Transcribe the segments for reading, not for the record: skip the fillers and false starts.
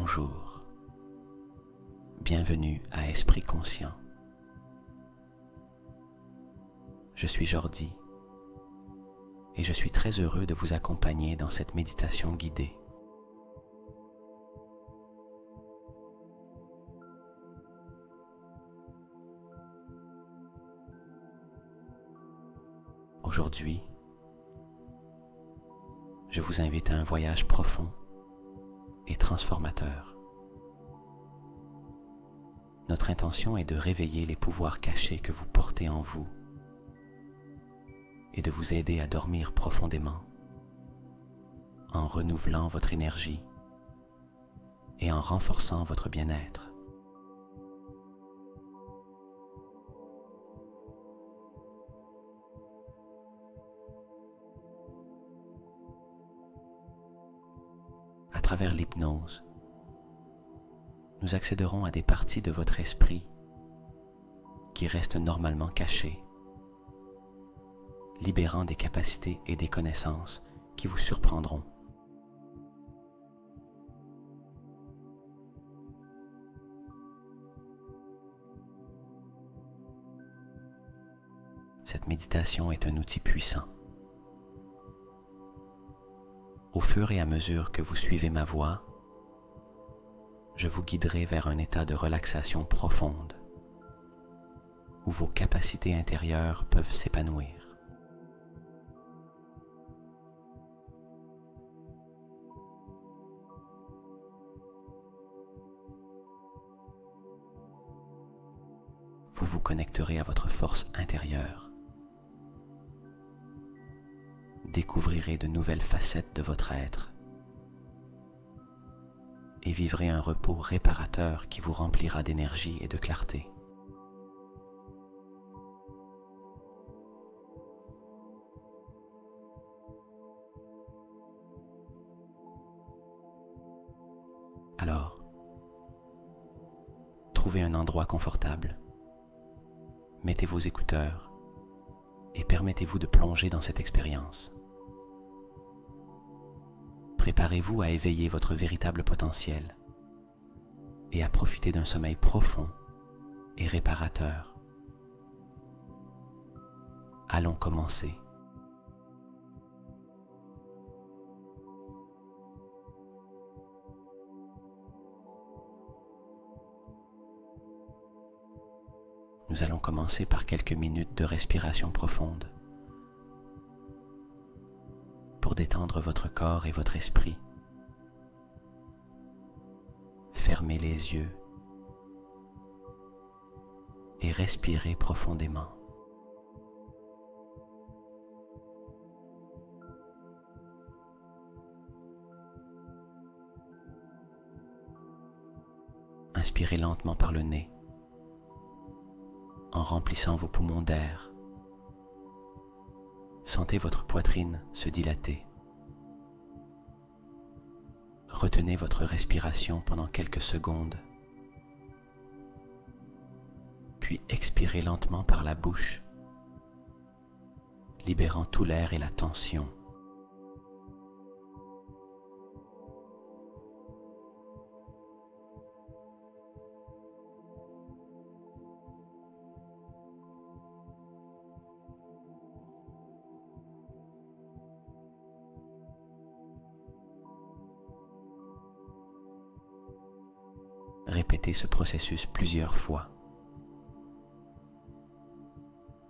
Bonjour, bienvenue à Esprit Conscient. Je suis Jordi et je suis très heureux de vous accompagner dans cette méditation guidée. Aujourd'hui, je vous invite à un voyage profond et transformateur. Notre intention est de réveiller les pouvoirs cachés que vous portez en vous et de vous aider à dormir profondément en renouvelant votre énergie et en renforçant votre bien-être. À travers l'hypnose, nous accéderons à des parties de votre esprit qui restent normalement cachées, libérant des capacités et des connaissances qui vous surprendront. Cette méditation est un outil puissant. Au fur et à mesure que vous suivez ma voix, je vous guiderai vers un état de relaxation profonde, où vos capacités intérieures peuvent s'épanouir. Vous vous connecterez à votre force intérieure, découvrirez de nouvelles facettes de votre être et vivrez un repos réparateur qui vous remplira d'énergie et de clarté. Alors, trouvez un endroit confortable, mettez vos écouteurs et permettez-vous de plonger dans cette expérience. Préparez-vous à éveiller votre véritable potentiel et à profiter d'un sommeil profond et réparateur. Allons commencer. Nous allons commencer par quelques minutes de respiration profonde pour détendre votre corps et votre esprit. Fermez les yeux et respirez profondément. Inspirez lentement par le nez, en remplissant vos poumons d'air. Sentez votre poitrine se dilater. Retenez votre respiration pendant quelques secondes, puis expirez lentement par la bouche, libérant tout l'air et la tension. Répétez ce processus plusieurs fois.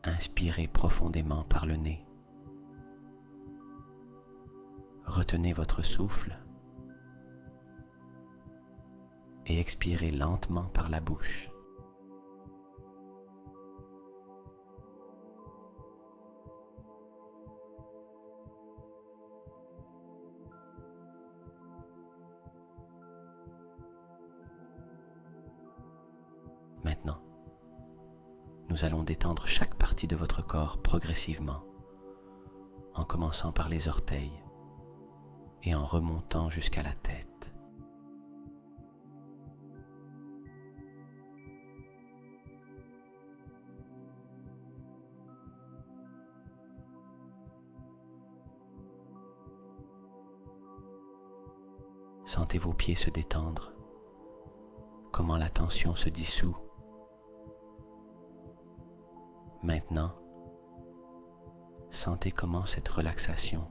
Inspirez profondément par le nez. Retenez votre souffle et expirez lentement par la bouche. Maintenant, nous allons détendre chaque partie de votre corps progressivement, en commençant par les orteils et en remontant jusqu'à la tête. Sentez vos pieds se détendre comment la tension se dissout. Maintenant, sentez comment cette relaxation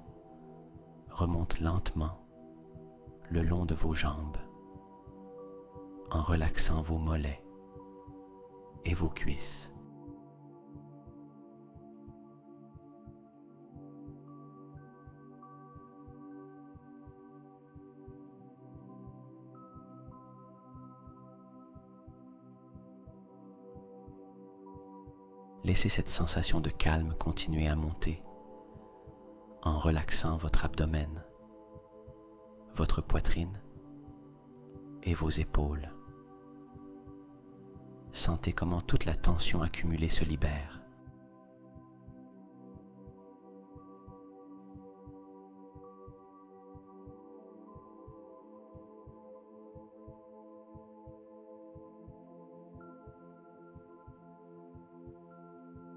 remonte lentement le long de vos jambes, en relaxant vos mollets et vos cuisses. Laissez cette sensation de calme continuer à monter en relaxant votre abdomen, votre poitrine et vos épaules. Sentez comment toute la tension accumulée se libère.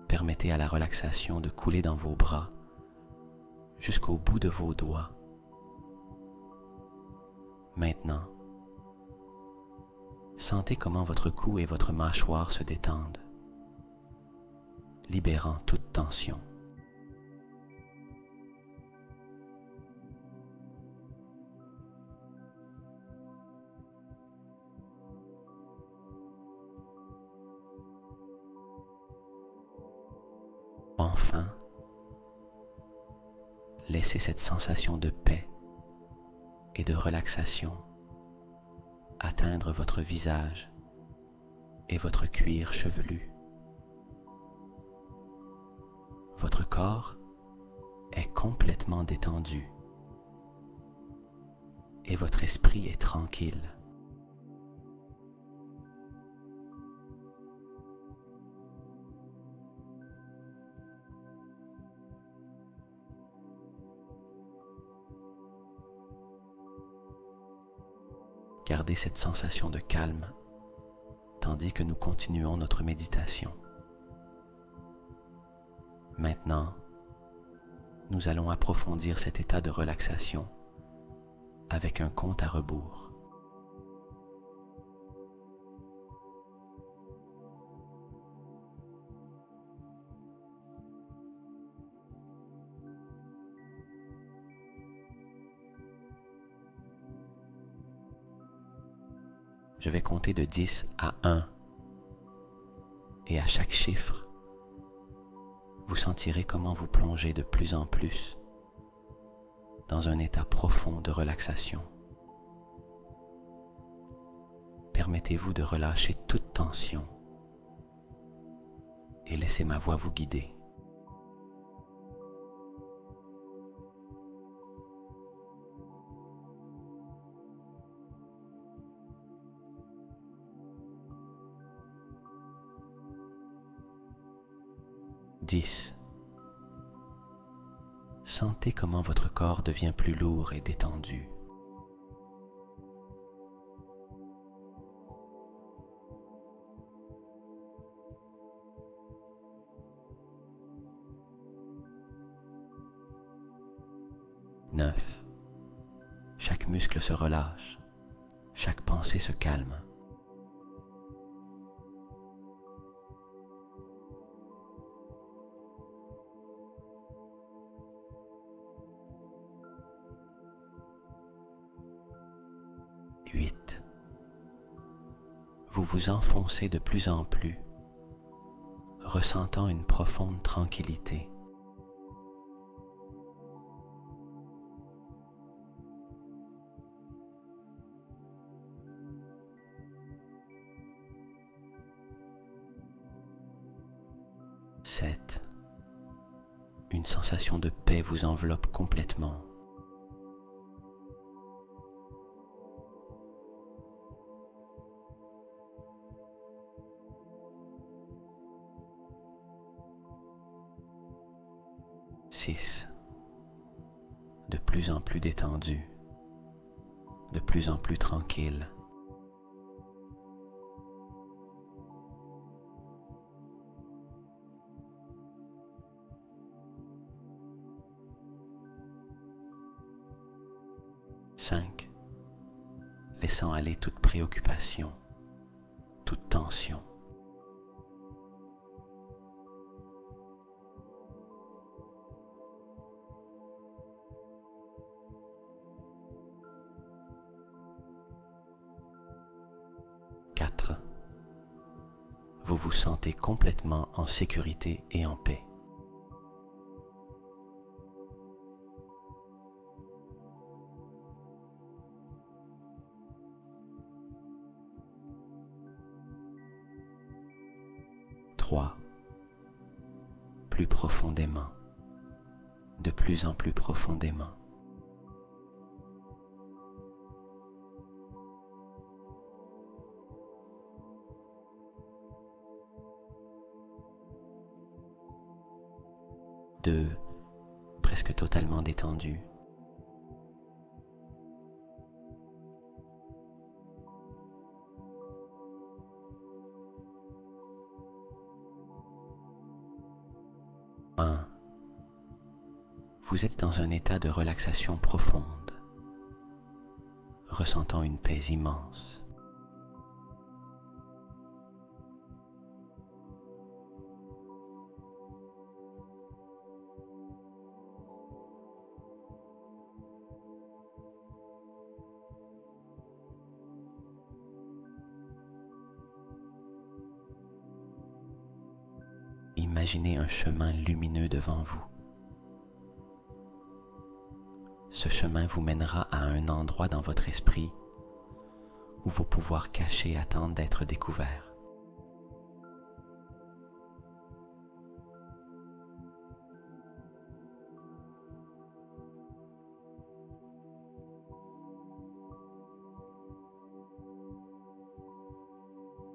Permettez à la relaxation de couler dans vos bras jusqu'au bout de vos doigts. Maintenant, sentez comment votre cou et votre mâchoire se détendent, libérant toute tension. Enfin, laissez cette sensation de paix et de relaxation atteindre votre visage et votre cuir chevelu. Votre corps est complètement détendu et votre esprit est tranquille. Gardez cette sensation de calme tandis que nous continuons notre méditation. Maintenant, nous allons approfondir cet état de relaxation avec un compte à rebours. Je vais compter de 10 à 1 et à chaque chiffre, vous sentirez comment vous plongez de plus en plus dans un état profond de relaxation. Permettez-vous de relâcher toute tension et laissez ma voix vous guider. 10. Sentez comment votre corps devient plus lourd et détendu. 9. Chaque muscle se relâche, chaque pensée se calme. 8. Vous vous enfoncez de plus en plus, ressentant une profonde tranquillité. 7. Une sensation de paix vous enveloppe complètement. 6. De plus en plus détendu, de plus en plus tranquille. 5. Laissant aller toute préoccupation toute tension. Vous vous sentez complètement en sécurité et en paix. 3. Plus profondément, de plus en plus profondément. 2. Presque totalement détendu. 1. Vous êtes dans un état de relaxation profonde, ressentant une paix immense. Imaginez un chemin lumineux devant vous. Ce chemin vous mènera à un endroit dans votre esprit où vos pouvoirs cachés attendent d'être découverts.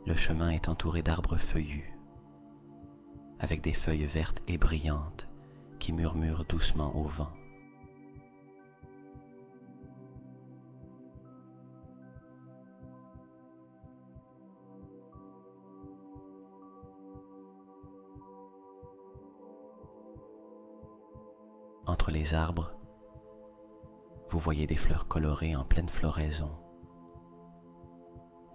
Le chemin est entouré d'arbres feuillus, avec des feuilles vertes et brillantes qui murmurent doucement au vent. Entre les arbres, vous voyez des fleurs colorées en pleine floraison,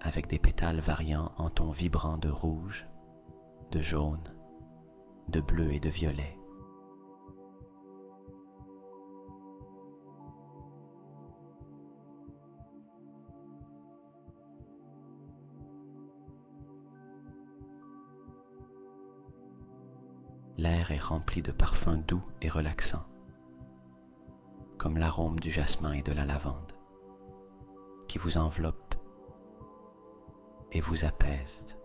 avec des pétales variant en tons vibrants de rouge, de jaune, de bleu et de violet. L'air est rempli de parfums doux et relaxants, comme l'arôme du jasmin et de la lavande, qui vous enveloppent et vous apaisent.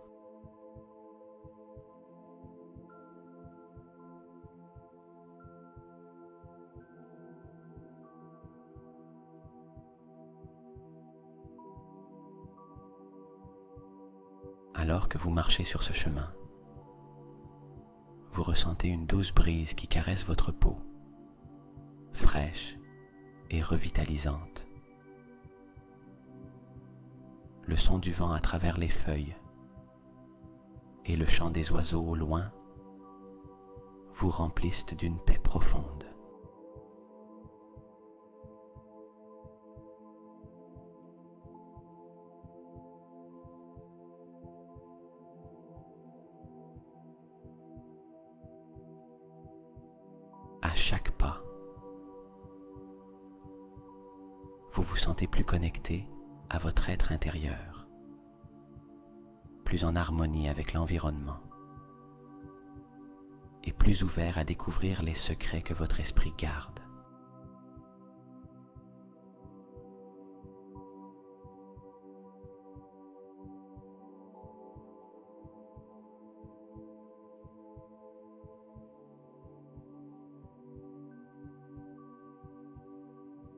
Alors que vous marchez sur ce chemin, vous ressentez une douce brise qui caresse votre peau, fraîche et revitalisante. Le son du vent à travers les feuilles et le chant des oiseaux au loin vous remplissent d'une paix profonde. À chaque pas, vous vous sentez plus connecté à votre être intérieur, plus en harmonie avec l'environnement et plus ouvert à découvrir les secrets que votre esprit garde.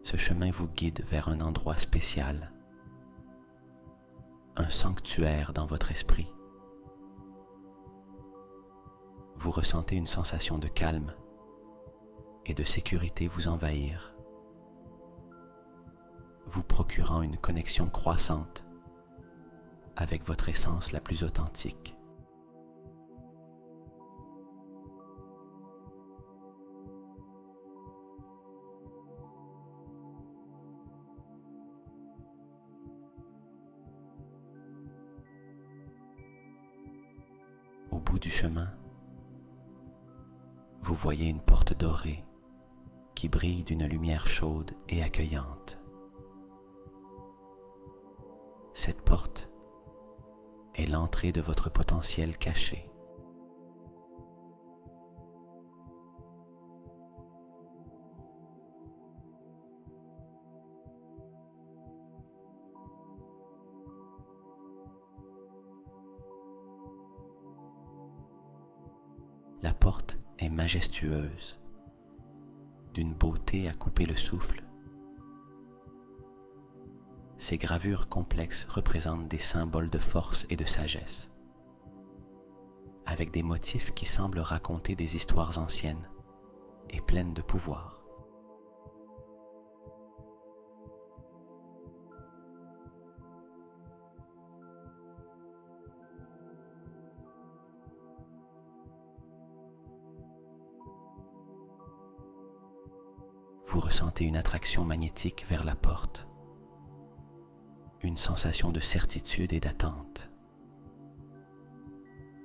Ce chemin vous guide vers un endroit spécial, un sanctuaire dans votre esprit. Vous ressentez une sensation de calme et de sécurité vous envahir, vous procurant une connexion croissante avec votre essence la plus authentique. du chemin, vous voyez une porte dorée qui brille d'une lumière chaude et accueillante. Cette porte est l'entrée de votre potentiel caché. La porte est majestueuse, d'une beauté à couper le souffle. Ces gravures complexes représentent des symboles de force et de sagesse, avec des motifs qui semblent raconter des histoires anciennes et pleines de pouvoir. Vous ressentez une attraction magnétique vers la porte, une sensation de certitude et d'attente.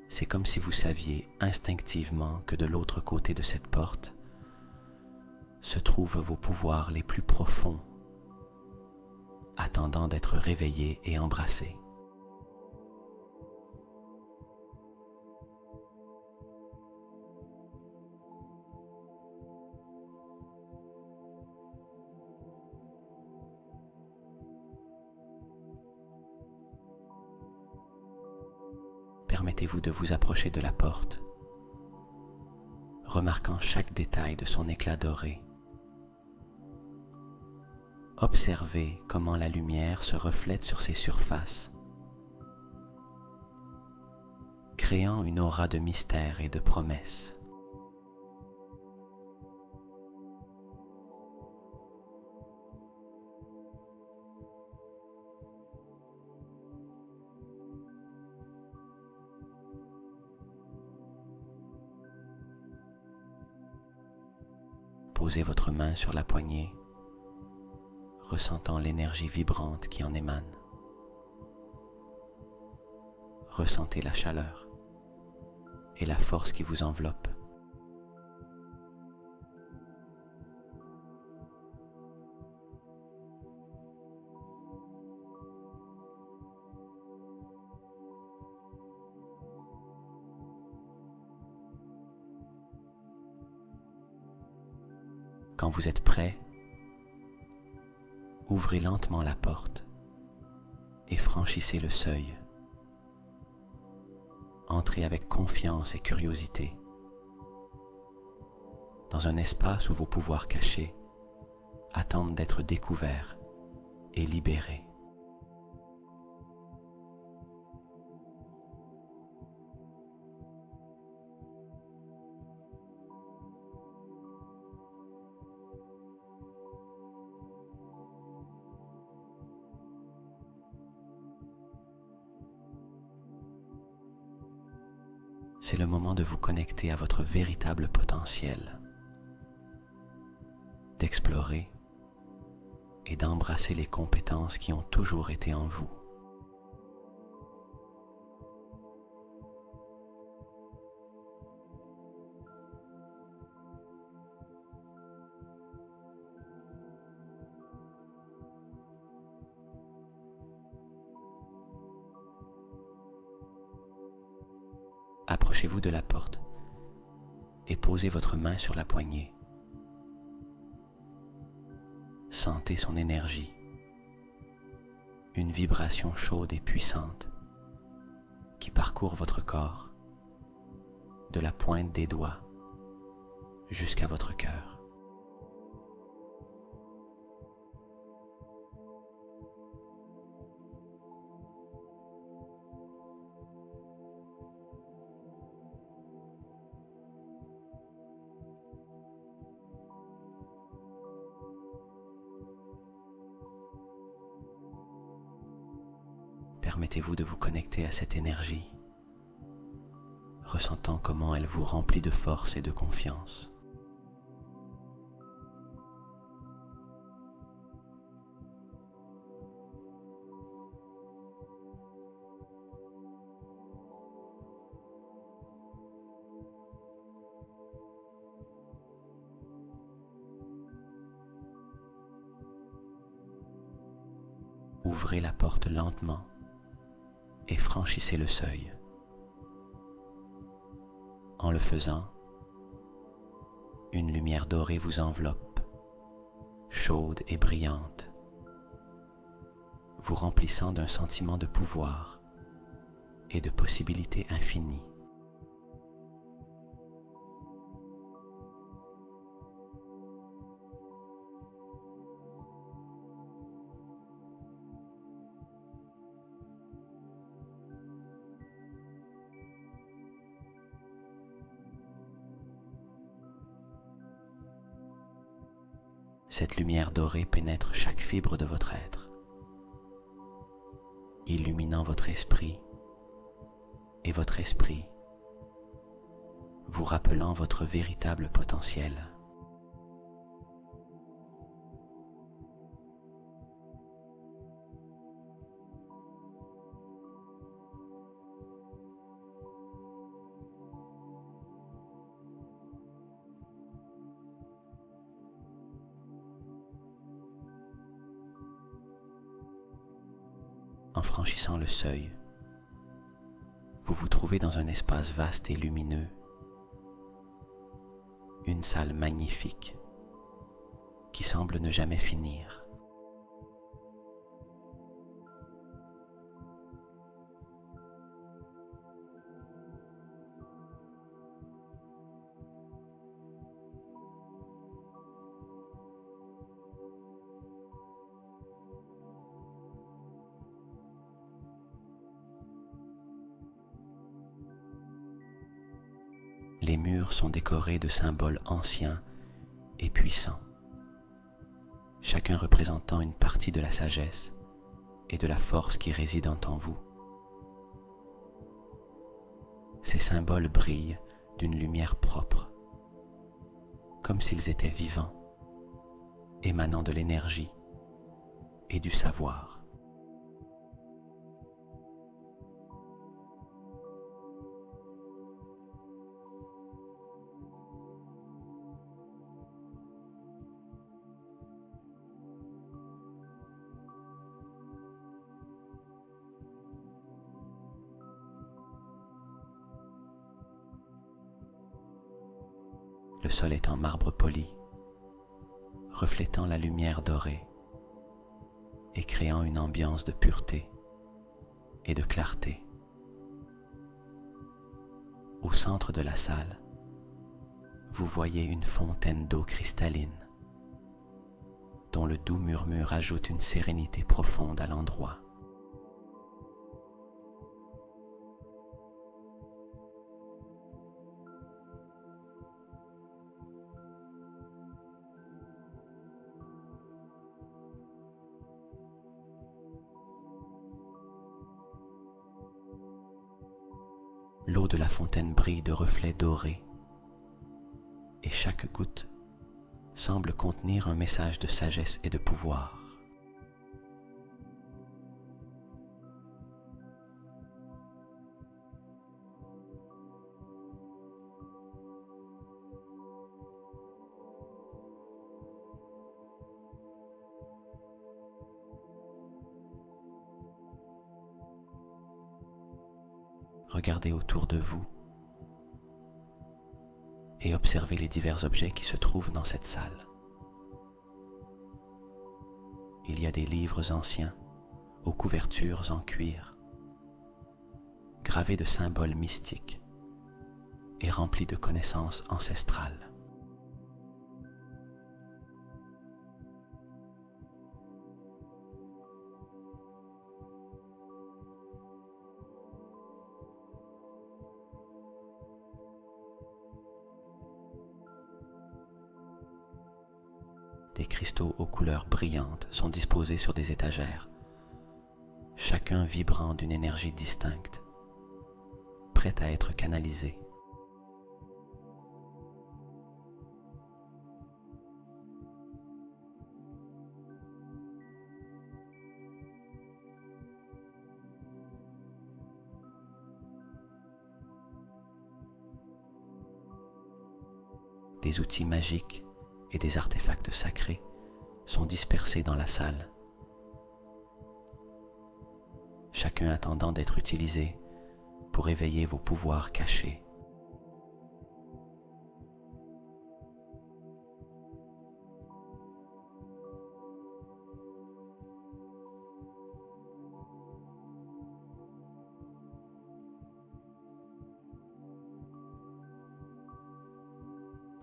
C'est comme si vous saviez instinctivement que de l'autre côté de cette porte se trouvent vos pouvoirs les plus profonds, attendant d'être réveillés et embrassés. Permettez-vous de vous approcher de la porte, remarquant chaque détail de son éclat doré. Observez comment la lumière se reflète sur ses surfaces, créant une aura de mystère et de promesse. Posez votre main sur la poignée, ressentant l'énergie vibrante qui en émane. Ressentez la chaleur et la force qui vous enveloppe. Quand vous êtes prêt, ouvrez lentement la porte et franchissez le seuil. Entrez avec confiance et curiosité dans un espace où vos pouvoirs cachés attendent d'être découverts et libérés. C'est le moment de vous connecter à votre véritable potentiel, d'explorer et d'embrasser les compétences qui ont toujours été en vous. Approchez-vous de la porte et posez votre main sur la poignée. Sentez son énergie, une vibration chaude et puissante qui parcourt votre corps, de la pointe des doigts jusqu'à votre cœur. Permettez-vous de vous connecter à cette énergie, ressentant comment elle vous remplit de force et de confiance. ouvrez la porte lentement et franchissez le seuil. En le faisant, une lumière dorée vous enveloppe, chaude et brillante, vous remplissant d'un sentiment de pouvoir et de possibilités infinies. Cette lumière dorée pénètre chaque fibre de votre être, illuminant votre esprit et votre esprit, vous rappelant votre véritable potentiel. En franchissant le seuil, vous vous trouvez dans un espace vaste et lumineux, une salle magnifique qui semble ne jamais finir. Les murs sont décorés de symboles anciens et puissants, chacun représentant une partie de la sagesse et de la force qui résident en vous. Ces symboles brillent d'une lumière propre, comme s'ils étaient vivants, émanant de l'énergie et du savoir. Le sol est en marbre poli, reflétant la lumière dorée et créant une ambiance de pureté et de clarté. Au centre de la salle, vous voyez une fontaine d'eau cristalline, dont le doux murmure ajoute une sérénité profonde à l'endroit. L'eau de la fontaine brille de reflets dorés et chaque goutte semble contenir un message de sagesse et de pouvoir. Regardez autour de vous et observez les divers objets qui se trouvent dans cette salle. Il y a des livres anciens aux couvertures en cuir, gravés de symboles mystiques et remplis de connaissances ancestrales. Des cristaux aux couleurs brillantes sont disposés sur des étagères, chacun vibrant d'une énergie distincte, prête à être canalisée. Des outils magiques et des artefacts sacrés sont dispersés dans la salle, chacun attendant d'être utilisé pour éveiller vos pouvoirs cachés.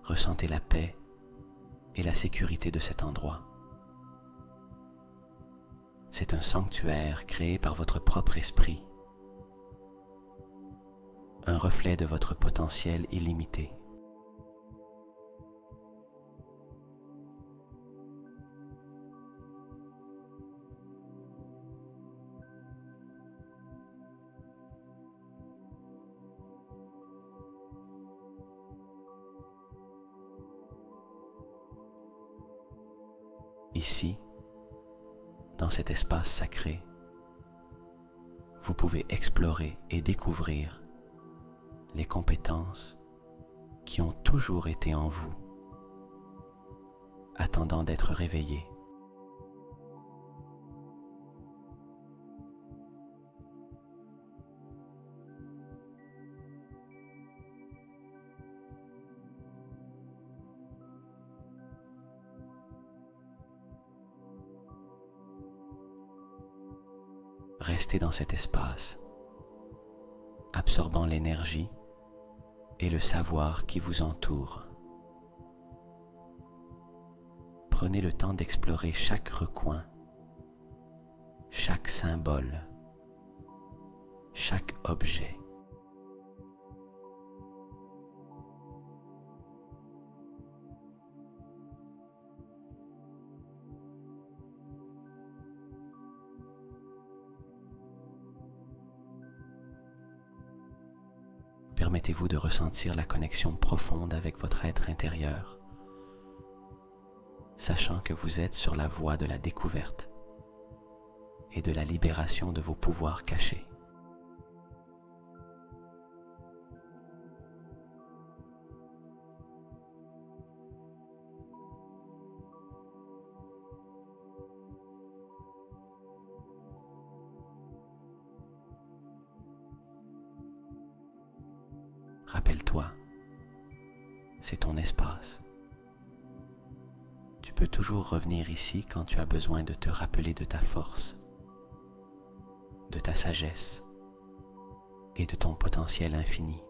Ressentez la paix et la sécurité de cet endroit. C'est un sanctuaire créé par votre propre esprit, un reflet de votre potentiel illimité. Ici, dans cet espace sacré, vous pouvez explorer et découvrir les compétences qui ont toujours été en vous, attendant d'être réveillées. Restez dans cet espace, absorbant l'énergie et le savoir qui vous entoure. Prenez le temps d'explorer chaque recoin, chaque symbole, chaque objet. Permettez-vous de ressentir la connexion profonde avec votre être intérieur, sachant que vous êtes sur la voie de la découverte et de la libération de vos pouvoirs cachés. Rappelle-toi, c'est ton espace. Tu peux toujours revenir ici quand tu as besoin de te rappeler de ta force, de ta sagesse et de ton potentiel infini.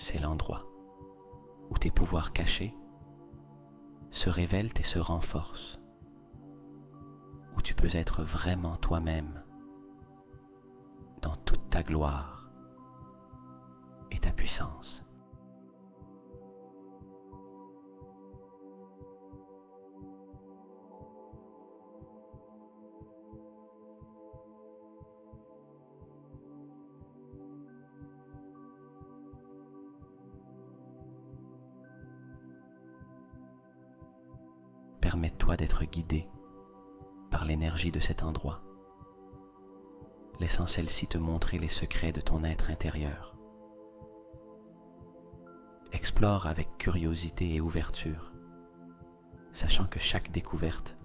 C'est l'endroit où tes pouvoirs cachés se révèlent et se renforcent, où tu peux être vraiment toi-même dans toute ta gloire et ta puissance. Permets-toi d'être guidé par l'énergie de cet endroit, laissant celle-ci te montrer les secrets de ton être intérieur. Explore avec curiosité et ouverture, sachant que chaque découverte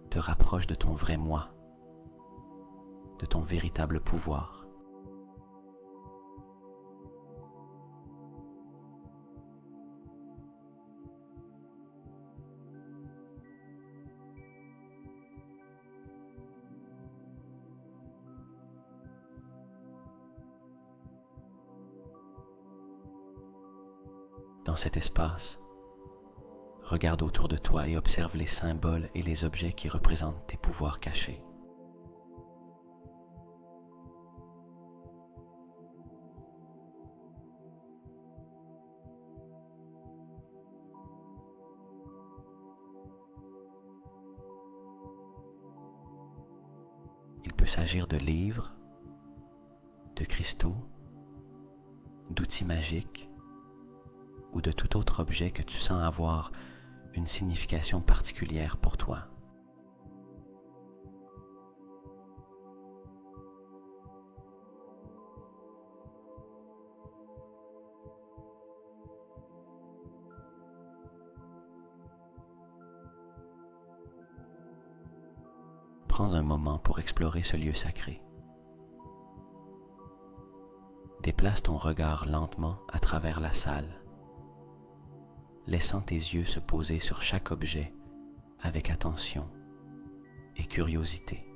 te rapproche de ton vrai moi, de ton véritable pouvoir. Dans cet espace, regarde autour de toi et observe les symboles et les objets qui représentent tes pouvoirs cachés. Il peut s'agir de livres, de cristaux, d'outils magiques, ou de tout autre objet que tu sens avoir une signification particulière pour toi. Prends un moment pour explorer ce lieu sacré. Déplace ton regard lentement à travers la salle, laissant tes yeux se poser sur chaque objet avec attention et curiosité.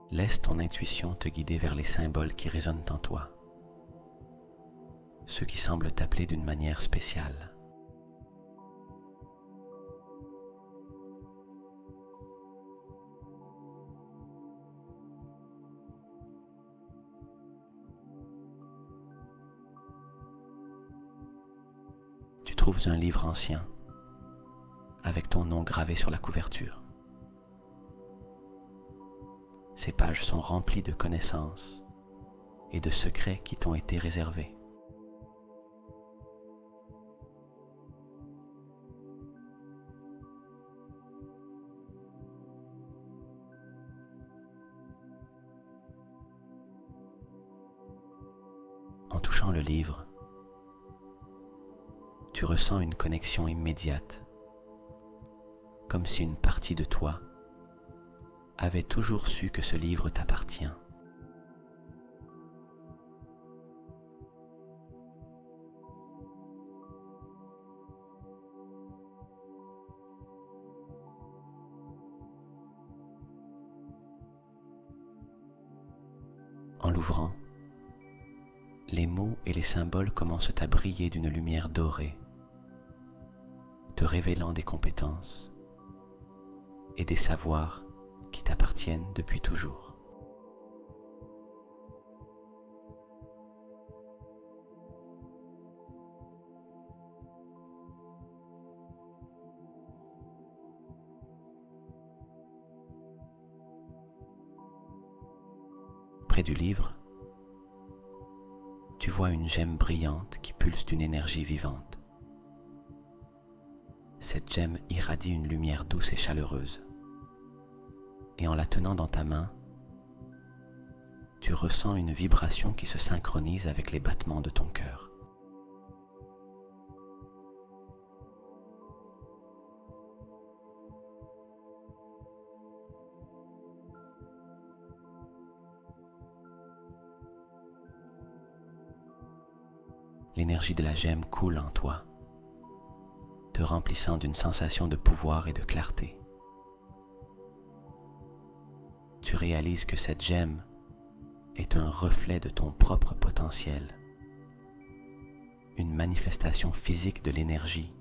Laisse ton intuition te guider vers les symboles qui résonnent en toi, ceux qui semblent t'appeler d'une manière spéciale. Tu trouves un livre ancien avec ton nom gravé sur la couverture. Ces pages sont remplies de connaissances et de secrets qui t'ont été réservés. En touchant le livre, tu ressens une connexion immédiate, comme si une partie de toi avait toujours su que ce livre t'appartient. En l'ouvrant, les mots et les symboles commencent à briller d'une lumière dorée, te révélant des compétences et des savoirs qui t'appartiennent depuis toujours. Près du livre, tu vois une gemme brillante qui pulse d'une énergie vivante. Cette gemme irradie une lumière douce et chaleureuse. Et en la tenant dans ta main, tu ressens une vibration qui se synchronise avec les battements de ton cœur. L'énergie de la gemme coule en toi, te remplissant d'une sensation de pouvoir et de clarté. Tu réalises que cette gemme est un reflet de ton propre potentiel, une manifestation physique de l'énergie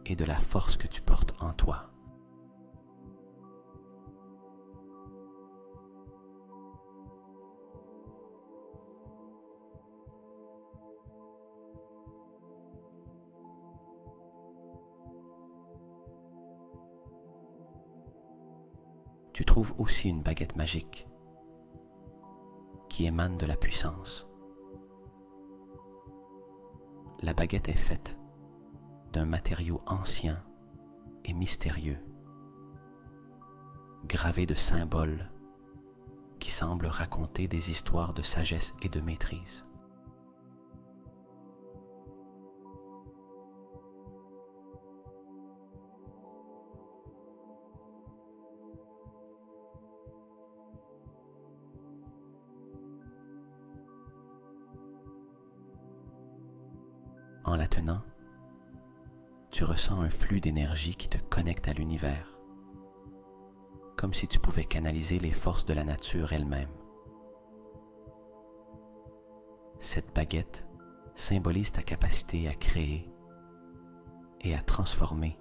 et de la force que tu portes en toi. Tu trouves aussi une baguette magique qui émane de la puissance. La baguette est faite d'un matériau ancien et mystérieux, gravé de symboles qui semblent raconter des histoires de sagesse et de maîtrise. En la tenant, tu ressens un flux d'énergie qui te connecte à l'univers, comme si tu pouvais canaliser les forces de la nature elle-même. Cette baguette symbolise ta capacité à créer et à transformer,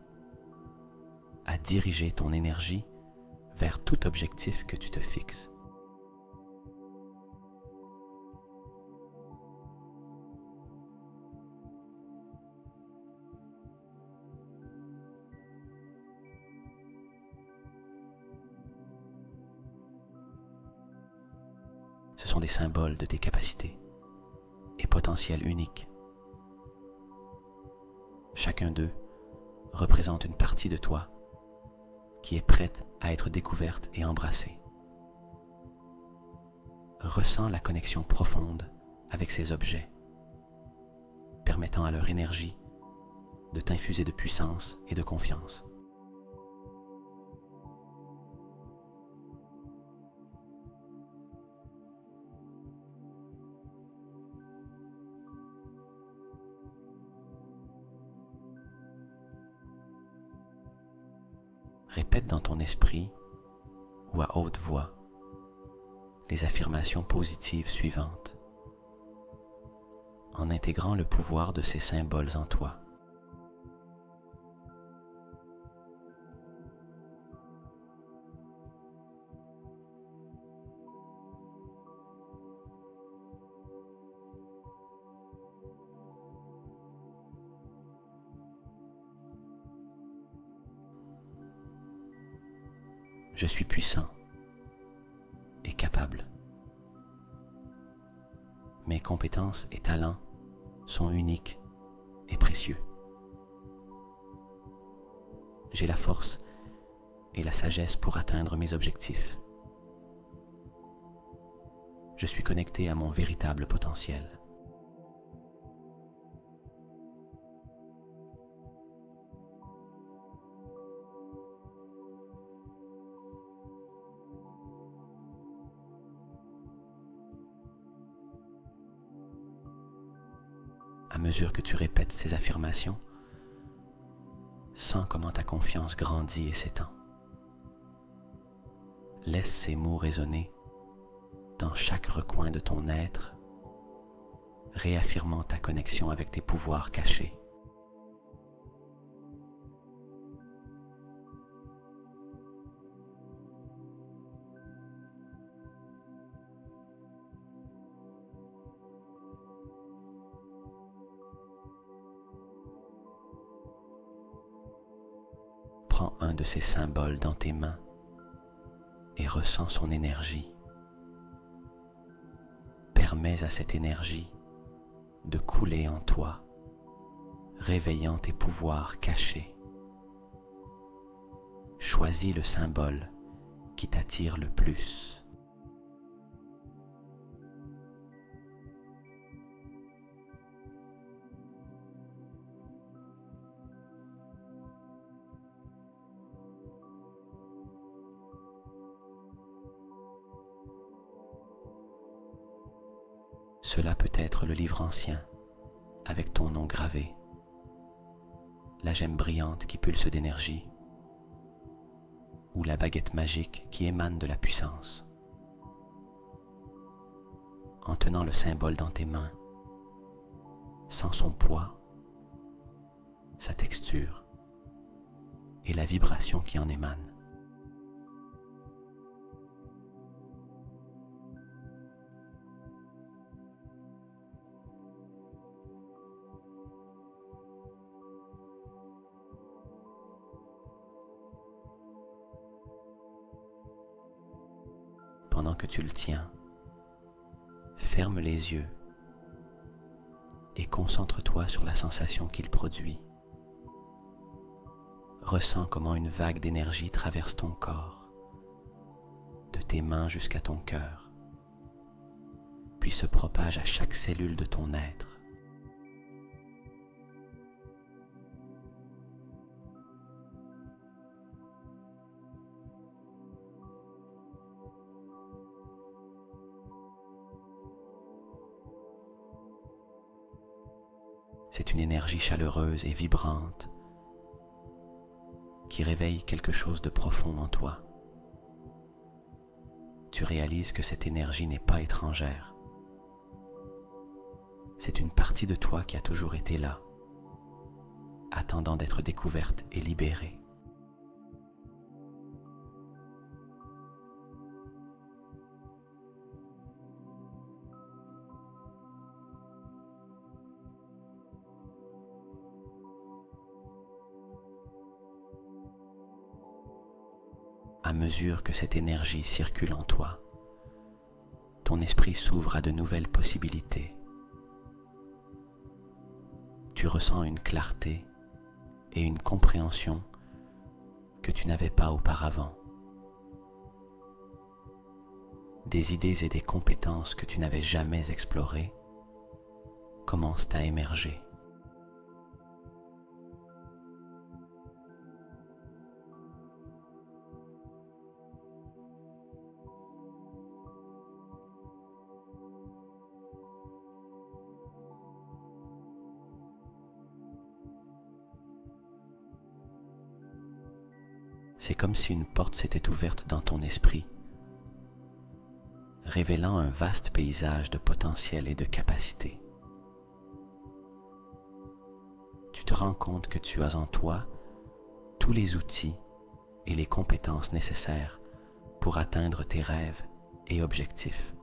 à diriger ton énergie vers tout objectif que tu te fixes. Ce sont des symboles de tes capacités et potentiels uniques. Chacun d'eux représente une partie de toi qui est prête à être découverte et embrassée. Ressens la connexion profonde avec ces objets, permettant à leur énergie de t'infuser de puissance et de confiance. Répète dans ton esprit ou à haute voix les affirmations positives suivantes, en intégrant le pouvoir de ces symboles en toi. Je suis puissant et capable. Mes compétences et talents sont uniques et précieux. J'ai la force et la sagesse pour atteindre mes objectifs. Je suis connecté à mon véritable potentiel. À mesure que tu répètes ces affirmations, sens comment ta confiance grandit et s'étend. Laisse ces mots résonner dans chaque recoin de ton être, réaffirmant ta connexion avec tes pouvoirs cachés. Prends un de ces symboles dans tes mains et ressens son énergie. Permets à cette énergie de couler en toi, réveillant tes pouvoirs cachés. Choisis le symbole qui t'attire le plus. Cela peut être le livre ancien, avec ton nom gravé, la gemme brillante qui pulse d'énergie, ou la baguette magique qui émane de la puissance. En tenant le symbole dans tes mains, sens son poids, sa texture et la vibration qui en émane. Pendant que tu le tiens, ferme les yeux et concentre-toi sur la sensation qu'il produit. Ressens comment une vague d'énergie traverse ton corps, de tes mains jusqu'à ton cœur, puis se propage à chaque cellule de ton être. C'est une énergie chaleureuse et vibrante qui réveille quelque chose de profond en toi. Tu réalises que cette énergie n'est pas étrangère. C'est une partie de toi qui a toujours été là, attendant d'être découverte et libérée. À mesure que cette énergie circule en toi, ton esprit s'ouvre à de nouvelles possibilités. Tu ressens une clarté et une compréhension que que tu n'avais pas auparavant, des idées et des compétences que tu n'avais jamais explorées commencent à émerger. C'est comme si une porte s'était ouverte dans ton esprit, révélant un vaste paysage de potentiel et de capacité. Tu te rends compte que tu as en toi tous les outils et les compétences nécessaires pour atteindre tes rêves et objectifs.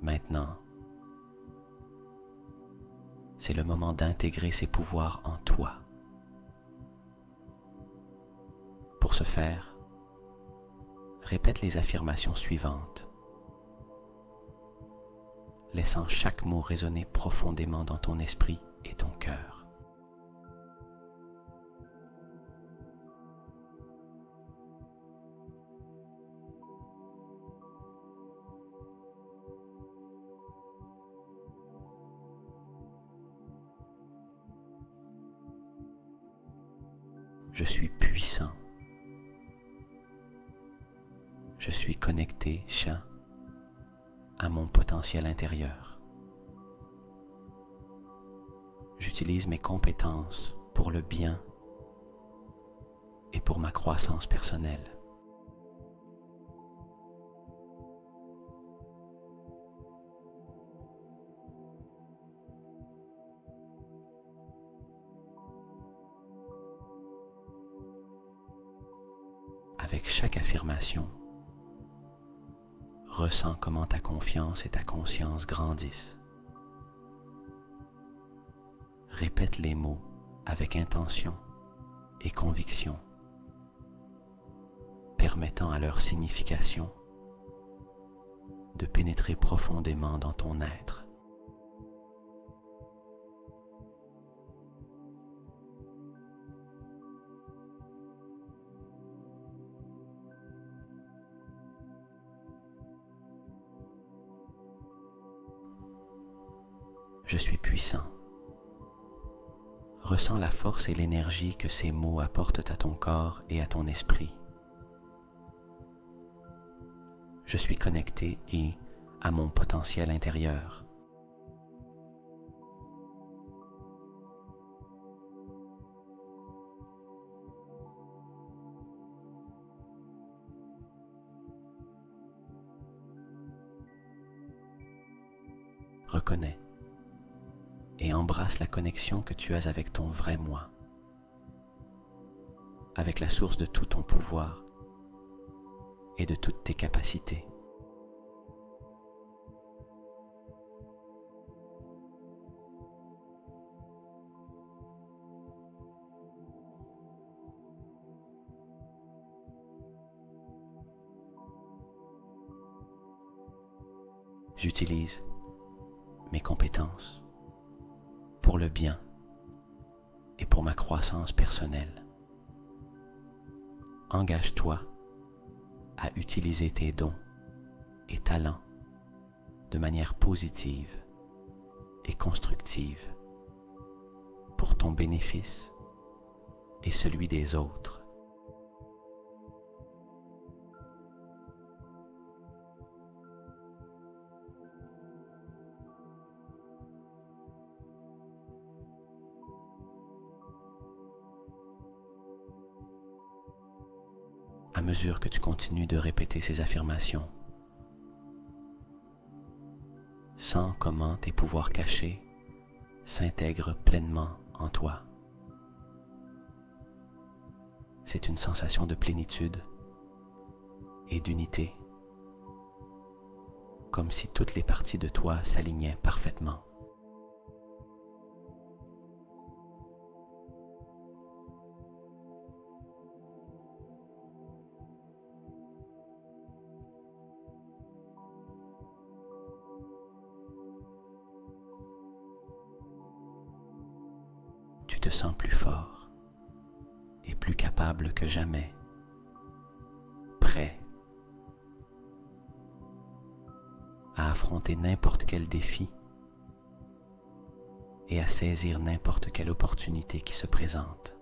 Maintenant, c'est le moment d'intégrer ces pouvoirs en toi. Pour ce faire, répète les affirmations suivantes, laissant chaque mot résonner profondément dans ton esprit et ton cœur. Je suis puissant. Je suis connecté, chien, à mon potentiel intérieur. J'utilise mes compétences pour le bien et pour ma croissance personnelle. Avec chaque affirmation, ressens comment ta confiance et ta conscience grandissent. Répète les mots avec intention et conviction, permettant à leur signification de pénétrer profondément dans ton être. Je suis puissant. Ressens la force et l'énergie que ces mots apportent à ton corps et à ton esprit. Je suis connecté à mon potentiel intérieur. Reconnais et embrasse la connexion que tu as avec ton vrai moi, avec la source de tout ton pouvoir et de toutes tes capacités. J'utilise mes compétences pour le bien et pour ma croissance personnelle. Engage-toi à utiliser tes dons et talents de manière positive et constructive pour ton bénéfice et celui des autres. À mesure que tu continues de répéter ces affirmations, sens comment tes pouvoirs cachés s'intègrent pleinement en toi. C'est une sensation de plénitude et d'unité, comme si toutes les parties de toi s'alignaient parfaitement. te sens plus fort et plus capable que jamais, prêt à affronter n'importe quel défi et à saisir n'importe quelle opportunité qui se présente.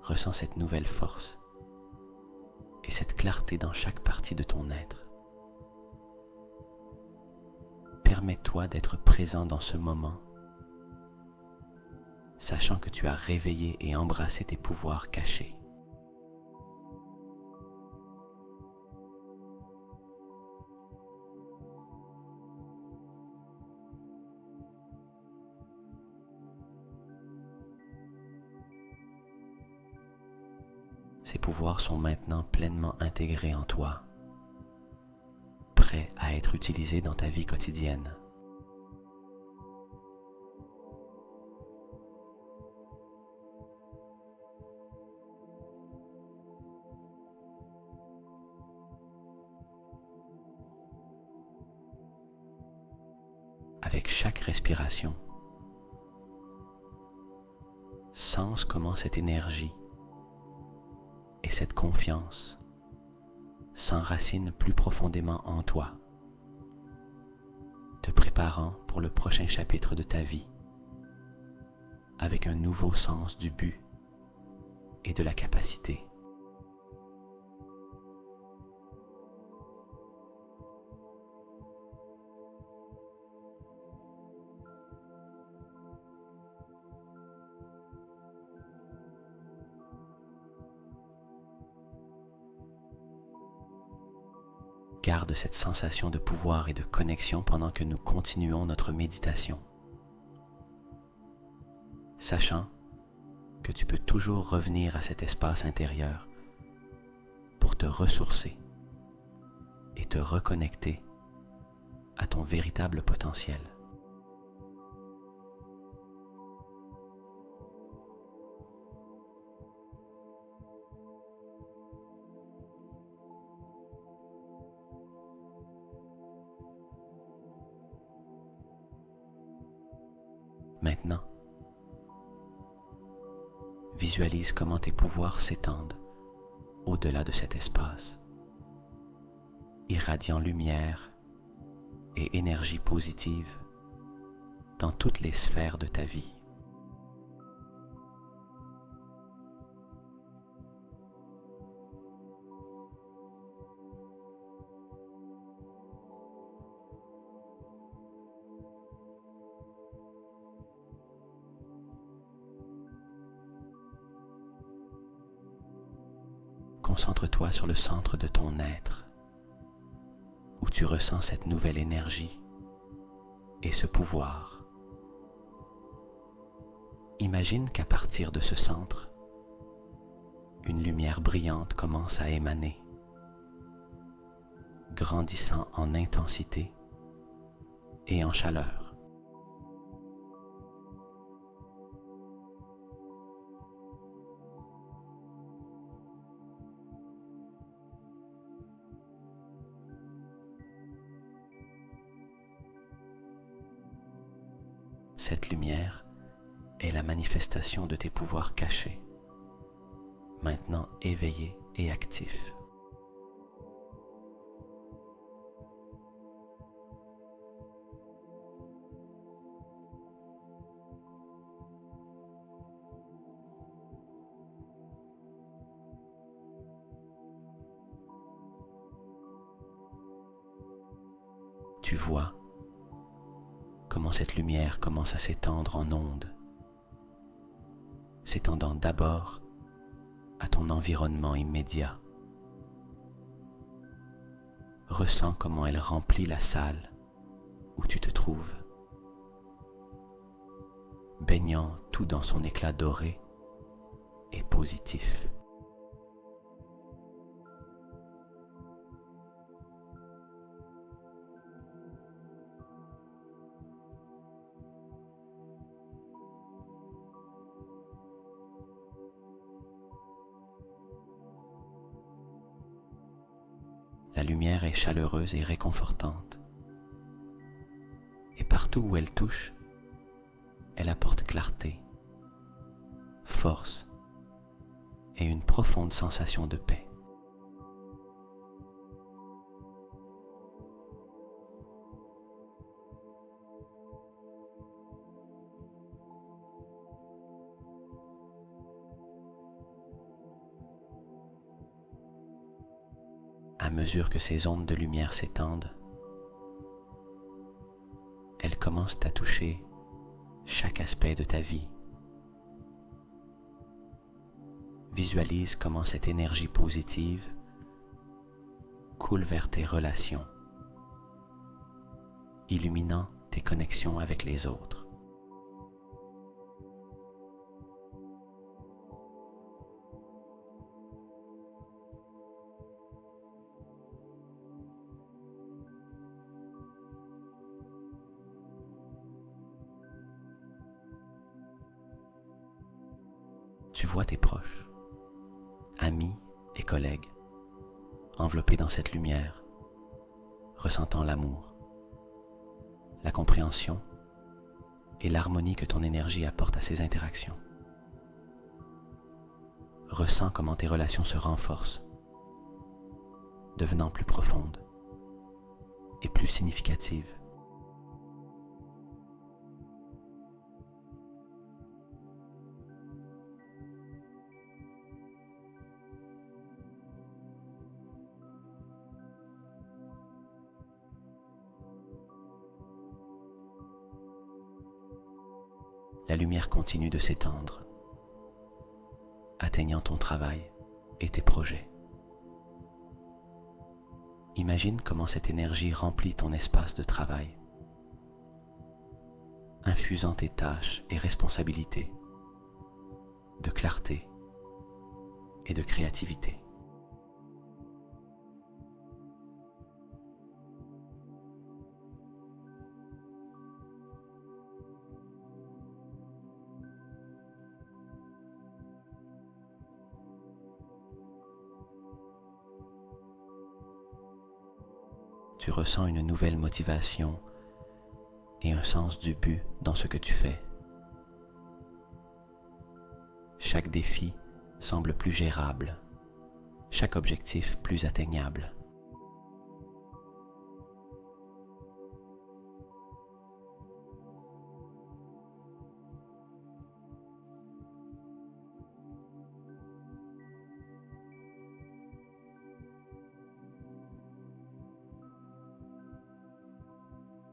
Ressens cette nouvelle force et cette clarté dans chaque partie de ton être. Permets-toi d'être présent dans ce moment, sachant que tu as réveillé et embrassé tes pouvoirs cachés. Ces pouvoirs sont maintenant pleinement intégrés en toi, prêts à être utilisés dans ta vie quotidienne. Avec chaque respiration, sens comment cette énergie et cette confiance s'enracinent plus profondément en toi, te préparant pour le prochain chapitre de ta vie, avec un nouveau sens du but et de la capacité. Garde cette sensation de pouvoir et de connexion pendant que nous continuons notre méditation, sachant que tu peux toujours revenir à cet espace intérieur pour te ressourcer et te reconnecter à ton véritable potentiel. Maintenant, visualise comment tes pouvoirs s'étendent au-delà de cet espace, irradiant lumière et énergie positive dans toutes les sphères de ta vie. Concentre-toi sur le centre de ton être, où tu ressens cette nouvelle énergie et ce pouvoir. Imagine qu'à partir de ce centre, une lumière brillante commence à émaner, grandissant en intensité et en chaleur. Cette lumière est la manifestation de tes pouvoirs cachés, maintenant éveillés et actifs. Tu vois comment cette lumière commence à s'étendre en ondes, s'étendant d'abord à ton environnement immédiat. Ressens comment elle remplit la salle où tu te trouves, baignant tout dans son éclat doré et positif. La lumière est chaleureuse et réconfortante. Et partout où elle touche, elle apporte clarté, force et une profonde sensation de paix. À mesure que ces ondes de lumière s'étendent, elles commencent à toucher chaque aspect de ta vie. Visualise comment cette énergie positive coule vers tes relations, illuminant tes connexions avec les autres. Tu vois tes proches, amis et collègues enveloppés dans cette lumière, ressentant l'amour, la compréhension et l'harmonie que ton énergie apporte à ces interactions. Ressens comment tes relations se renforcent, devenant plus profondes et plus significatives. La lumière continue de s'étendre, atteignant ton travail et tes projets. Imagine comment cette énergie remplit ton espace de travail, infusant tes tâches et responsabilités de clarté et de créativité. Tu ressens une nouvelle motivation et un sens du but dans ce que tu fais. Chaque défi semble plus gérable, chaque objectif plus atteignable.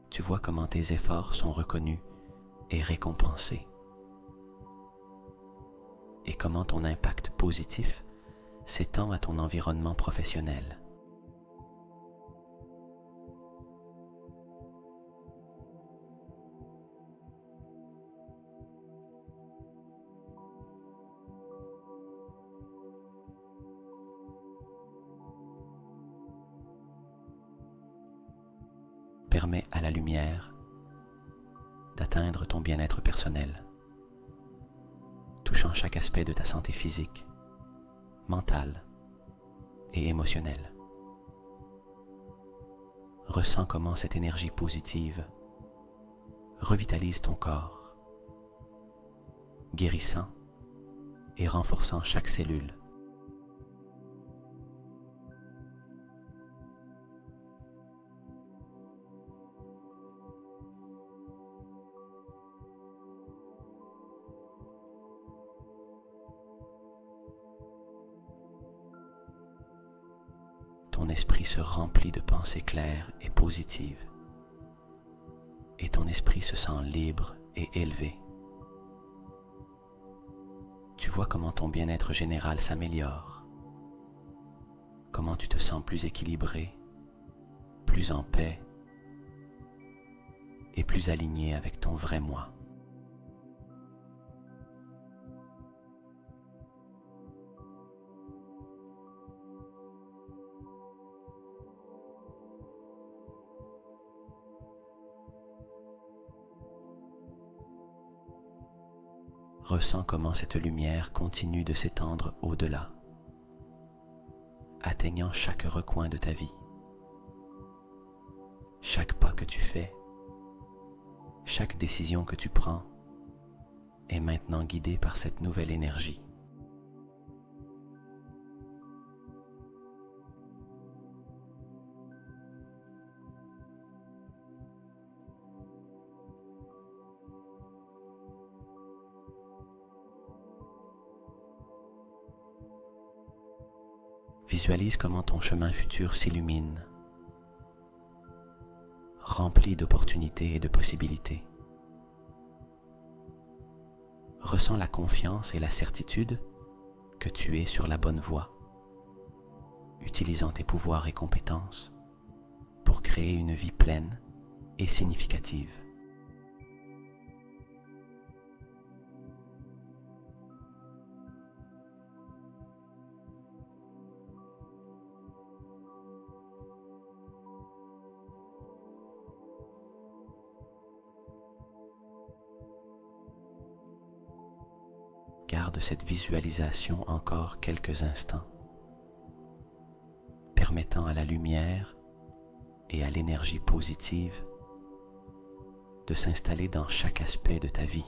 Tu vois comment tes efforts sont reconnus et récompensés, et comment ton impact positif s'étend à ton environnement professionnel. Permets à la lumière d'atteindre ton bien-être personnel, touchant chaque aspect de ta santé physique, mentale et émotionnelle. Ressens comment cette énergie positive revitalise ton corps, guérissant et renforçant chaque cellule. Ton esprit se remplit de pensées claires et positives, et ton esprit se sent libre et élevé. Tu vois comment ton bien-être général s'améliore, comment tu te sens plus équilibré, plus en paix et plus aligné avec ton vrai moi. Ressens comment cette lumière continue de s'étendre au-delà, atteignant chaque recoin de ta vie. Chaque pas que tu fais, chaque décision que tu prends est maintenant guidée par cette nouvelle énergie. Visualise comment ton chemin futur s'illumine, rempli d'opportunités et de possibilités. Ressens la confiance et la certitude que tu es sur la bonne voie, utilisant tes pouvoirs et compétences pour créer une vie pleine et significative. Garde cette visualisation encore quelques instants, permettant à la lumière et à l'énergie positive de s'installer dans chaque aspect de ta vie.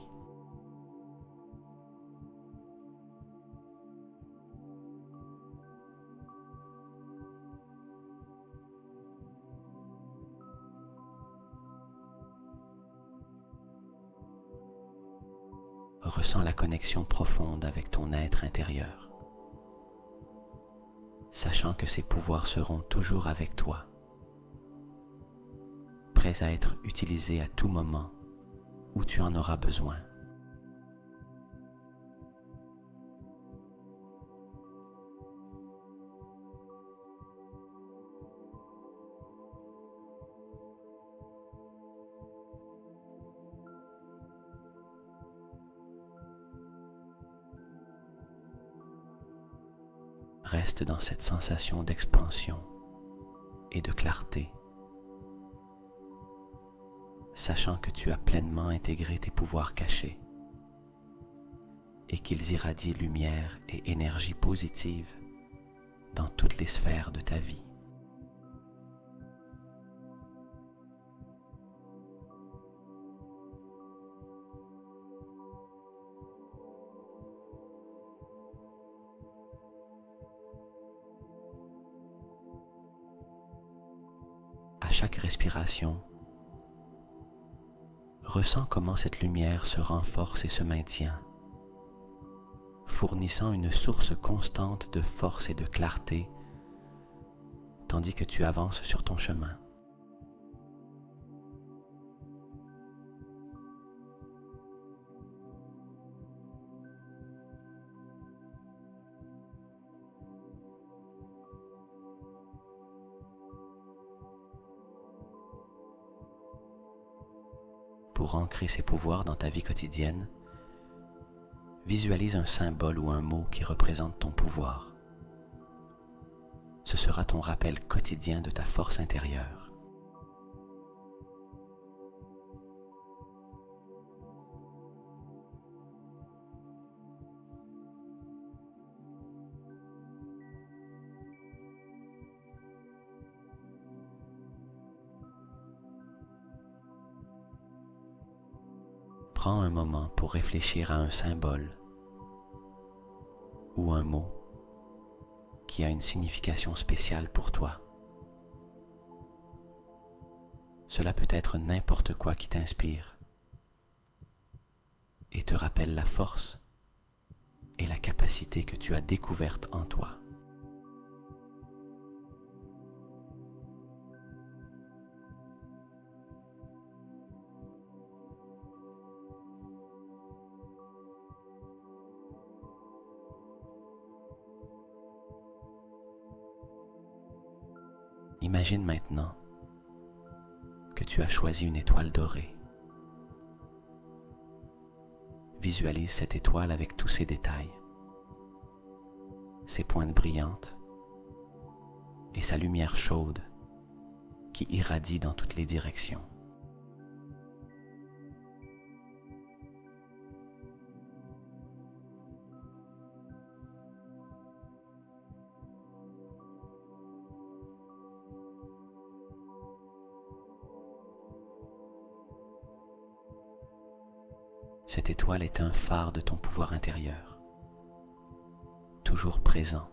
Ressens la connexion profonde avec ton être intérieur, sachant que ces pouvoirs seront toujours avec toi, prêts à être utilisés à tout moment où tu en auras besoin. Reste dans cette sensation d'expansion et de clarté, sachant que tu as pleinement intégré tes pouvoirs cachés et qu'ils irradient lumière et énergie positive dans toutes les sphères de ta vie. À chaque respiration, ressens comment cette lumière se renforce et se maintient, fournissant une source constante de force et de clarté tandis que tu avances sur ton chemin. Pour ancrer ces pouvoirs dans ta vie quotidienne, visualise un symbole ou un mot qui représente ton pouvoir. Ce sera ton rappel quotidien de ta force intérieure. Prends un moment pour réfléchir à un symbole ou un mot qui a une signification spéciale pour toi. Cela peut être n'importe quoi qui t'inspire et te rappelle la force et la capacité que tu as découverte en toi. Imagine maintenant que tu as choisi une étoile dorée. Visualise cette étoile avec tous ses détails, ses pointes brillantes et sa lumière chaude qui irradie dans toutes les directions. Cette étoile est un phare de ton pouvoir intérieur, toujours présent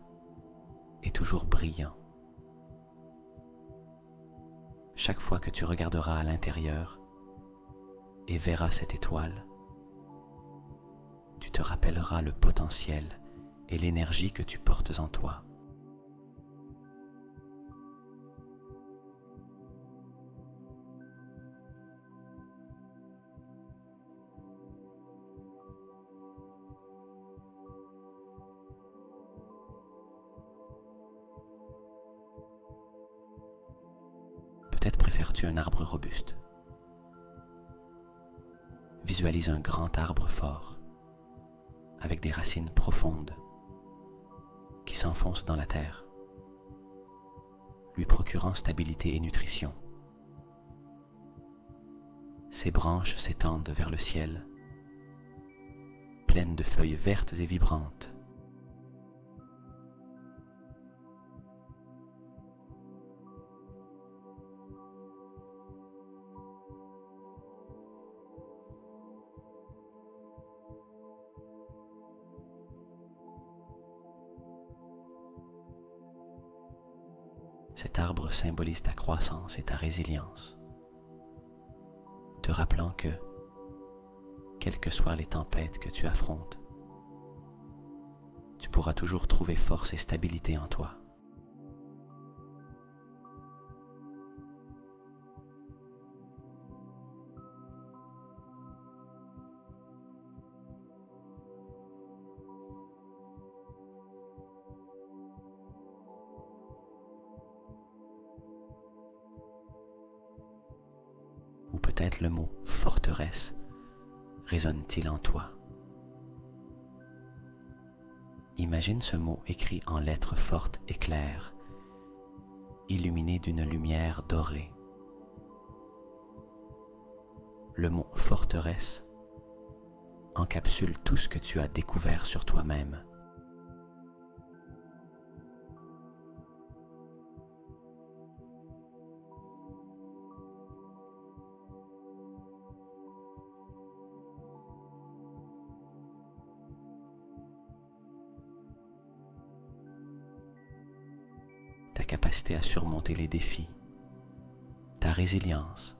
et toujours brillant. Chaque fois que tu regarderas à l'intérieur et verras cette étoile, tu te rappelleras le potentiel et l'énergie que tu portes en toi. Peut-être préfères-tu un arbre robuste. Visualise un grand arbre fort, avec des racines profondes, qui s'enfoncent dans la terre, lui procurant stabilité et nutrition. Ses branches s'étendent vers le ciel, pleines de feuilles vertes et vibrantes. Cet arbre symbolise ta croissance et ta résilience, te rappelant que, quelles que soient les tempêtes que tu affrontes, tu pourras toujours trouver force et stabilité en toi. Ou peut-être le mot forteresse résonne-t-il en toi? Imagine ce mot écrit en lettres fortes et claires, illuminé d'une lumière dorée. Le mot forteresse encapsule tout ce que tu as découvert sur toi-même. Ta capacité à surmonter les défis, ta résilience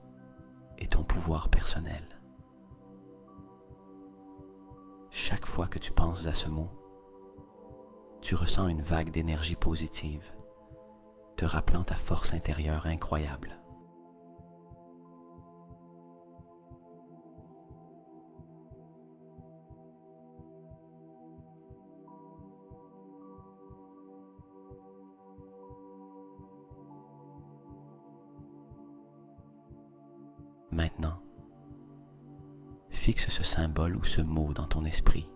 et ton pouvoir personnel. Chaque fois que tu penses à ce mot, tu ressens une vague d'énergie positive, te rappelant ta force intérieure incroyable. Maintenant, fixe ce symbole ou ce mot dans ton esprit.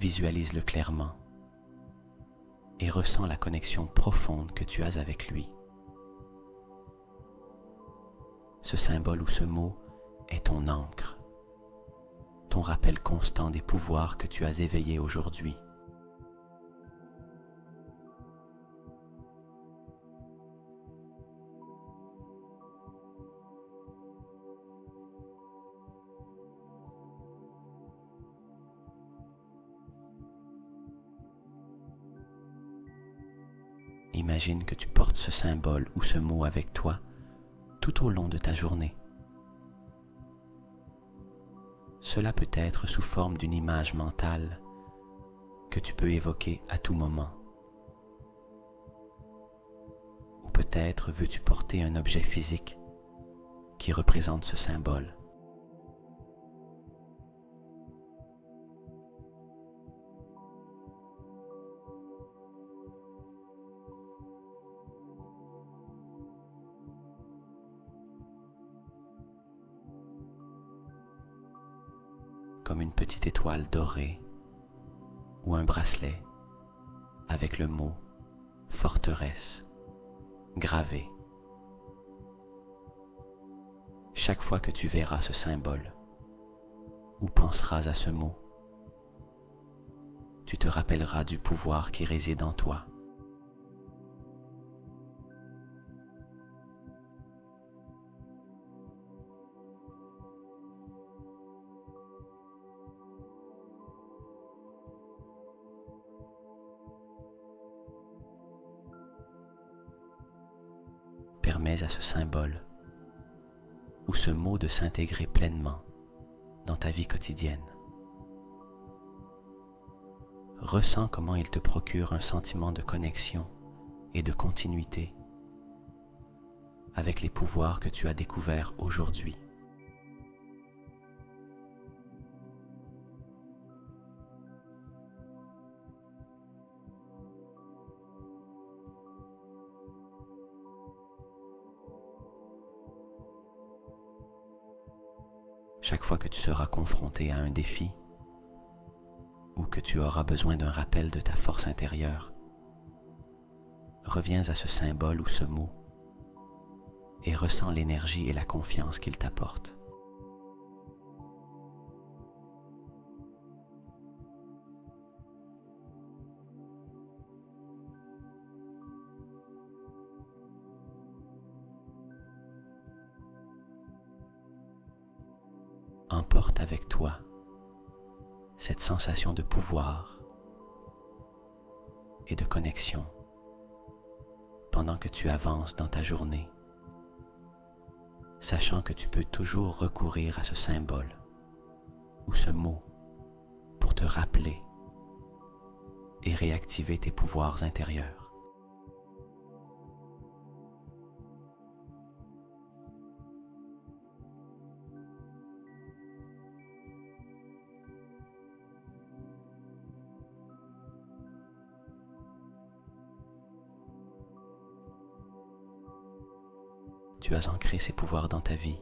Visualise-le clairement et ressens la connexion profonde que tu as avec lui. Ce symbole ou ce mot est ton ancre, ton rappel constant des pouvoirs que tu as éveillés aujourd'hui. Imagine que tu portes ce symbole ou ce mot avec toi tout au long de ta journée. Cela peut être sous forme d'une image mentale que tu peux évoquer à tout moment. Ou peut-être veux-tu porter un objet physique qui représente ce symbole. Comme une petite étoile dorée ou un bracelet avec le mot forteresse gravé. Chaque fois que tu verras ce symbole ou penseras à ce mot, tu te rappelleras du pouvoir qui réside en toi. permets à ce symbole ou ce mot de s'intégrer pleinement dans ta vie quotidienne. Ressens comment il te procure un sentiment de connexion et de continuité avec les pouvoirs que tu as découverts aujourd'hui. Chaque fois que tu seras confronté à un défi ou que tu auras besoin d'un rappel de ta force intérieure, reviens à ce symbole ou ce mot et ressens l'énergie et la confiance qu'il t'apporte. Emporte avec toi cette sensation de pouvoir et de connexion pendant que tu avances dans ta journée, sachant que tu peux toujours recourir à ce symbole ou ce mot pour te rappeler et réactiver tes pouvoirs intérieurs. Tu as ancré ces pouvoirs dans ta vie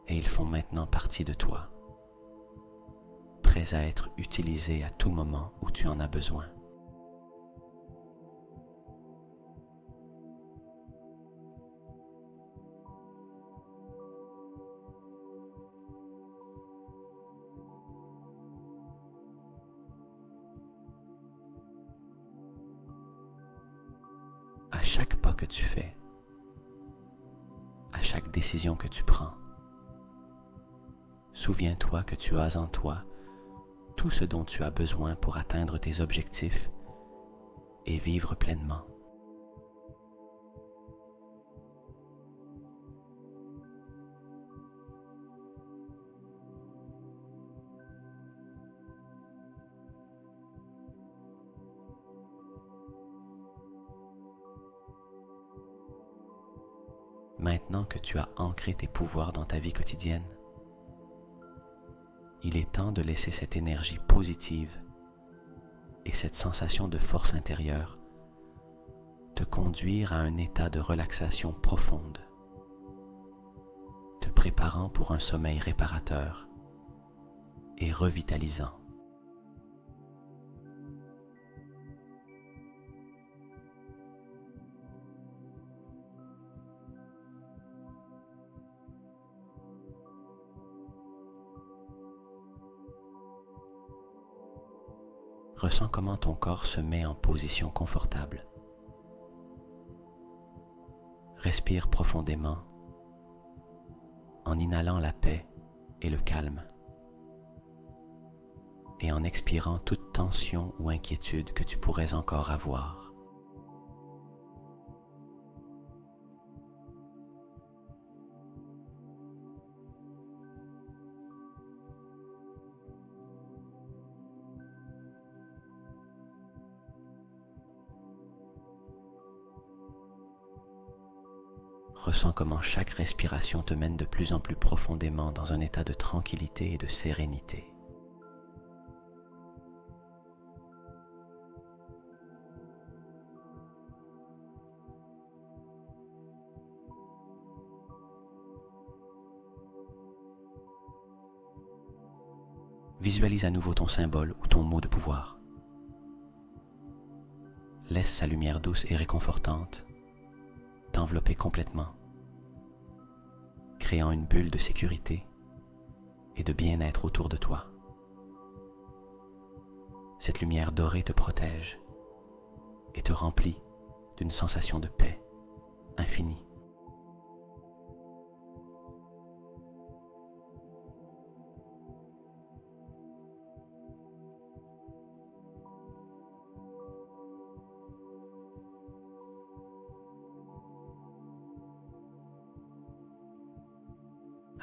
et ils font maintenant partie de toi, prêts à être utilisés à tout moment où tu en as besoin. À chaque pas que tu fais, à chaque décision que tu prends, souviens-toi que tu as en toi tout ce dont tu as besoin pour atteindre tes objectifs et vivre pleinement. Maintenant que tu as ancré tes pouvoirs dans ta vie quotidienne, il est temps de laisser cette énergie positive et cette sensation de force intérieure te conduire à un état de relaxation profonde, te préparant pour un sommeil réparateur et revitalisant. Ressens comment ton corps se met en position confortable. Respire profondément en inhalant la paix et le calme et en expirant toute tension ou inquiétude que tu pourrais encore avoir. Ressens comment chaque respiration te mène de plus en plus profondément dans un état de tranquillité et de sérénité. Visualise à nouveau ton symbole ou ton mot de pouvoir. Laisse sa lumière douce et réconfortante t'envelopper complètement, créant une bulle de sécurité et de bien-être autour de toi. Cette lumière dorée te protège et te remplit d'une sensation de paix infinie.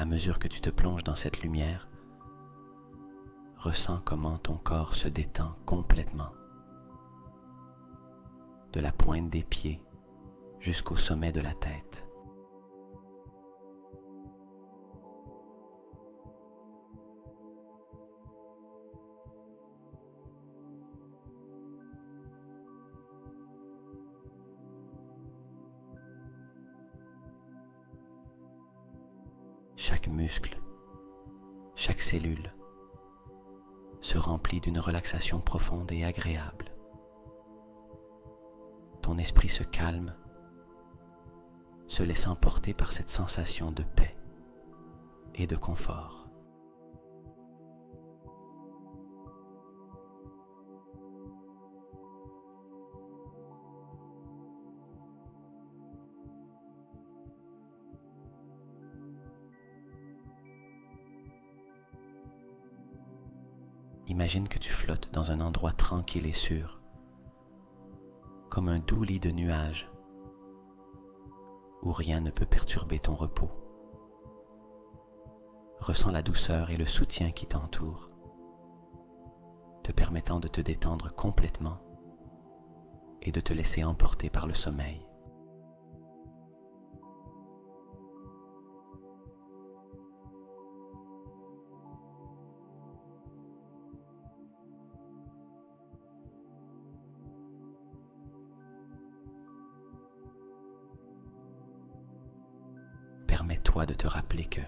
À mesure que tu te plonges dans cette lumière, ressens comment ton corps se détend complètement, de la pointe des pieds jusqu'au sommet de la tête. Chaque muscle, chaque cellule se remplit d'une relaxation profonde et agréable. Ton esprit se calme, se laissant porter par cette sensation de paix et de confort. Imagine que tu flottes dans un endroit tranquille et sûr, comme un doux lit de nuages, où rien ne peut perturber ton repos. Ressens la douceur et le soutien qui t'entourent, te permettant de te détendre complètement et de te laisser emporter par le sommeil. Permets-toi de te rappeler que,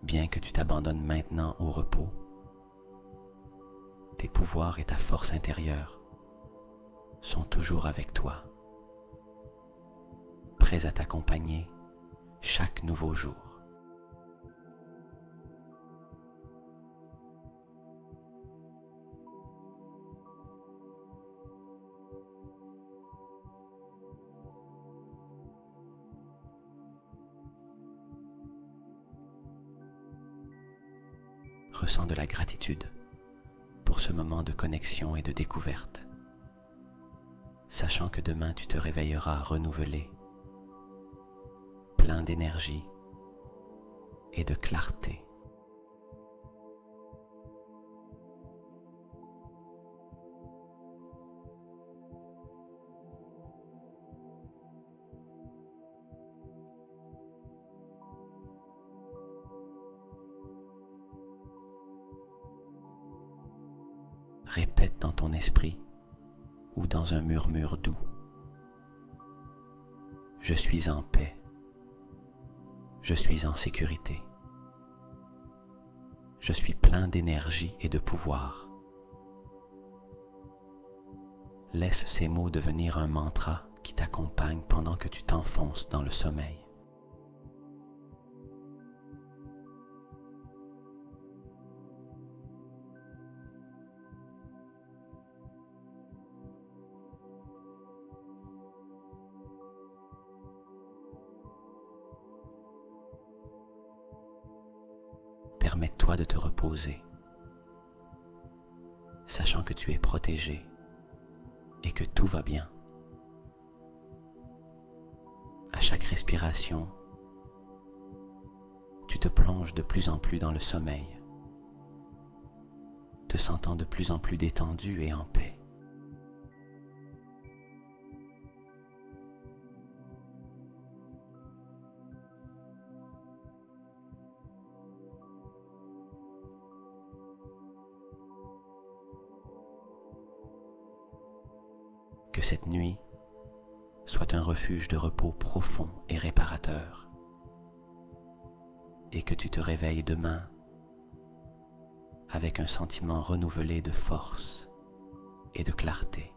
bien que tu t'abandonnes maintenant au repos, tes pouvoirs et ta force intérieure sont toujours avec toi, prêts à t'accompagner chaque nouveau jour. Ressens de la gratitude pour ce moment de connexion et de découverte, sachant que demain tu te réveilleras renouvelé, plein d'énergie et de clarté. Répète dans ton esprit ou dans un murmure doux: je suis en paix, je suis en sécurité, je suis plein d'énergie et de pouvoir. Laisse ces mots devenir un mantra qui t'accompagne pendant que tu t'enfonces dans le sommeil. Permets-toi de te reposer, sachant que tu es protégé et que tout va bien. À chaque respiration, tu te plonges de plus en plus dans le sommeil, te sentant de plus en plus détendu et en paix. Que cette nuit soit un refuge de repos profond et réparateur, et que tu te réveilles demain avec un sentiment renouvelé de force et de clarté.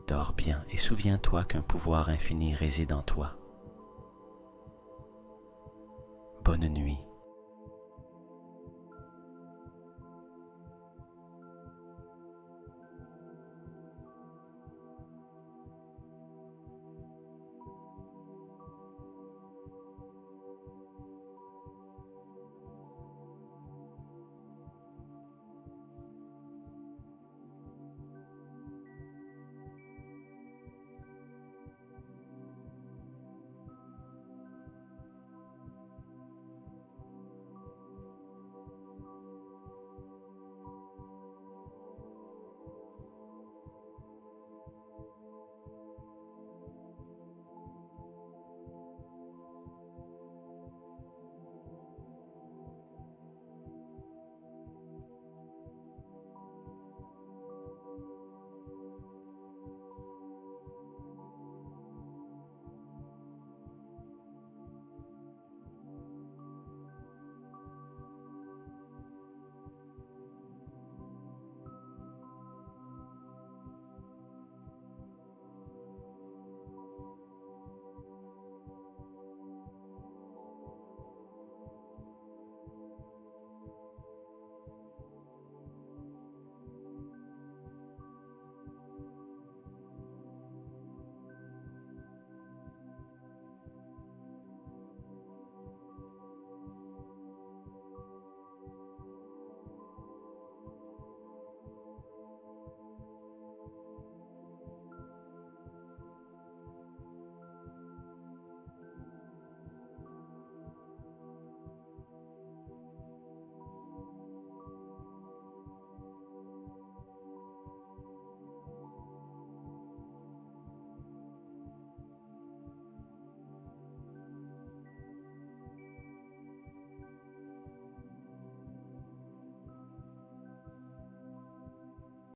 Dors bien et souviens-toi qu'un pouvoir infini réside en toi.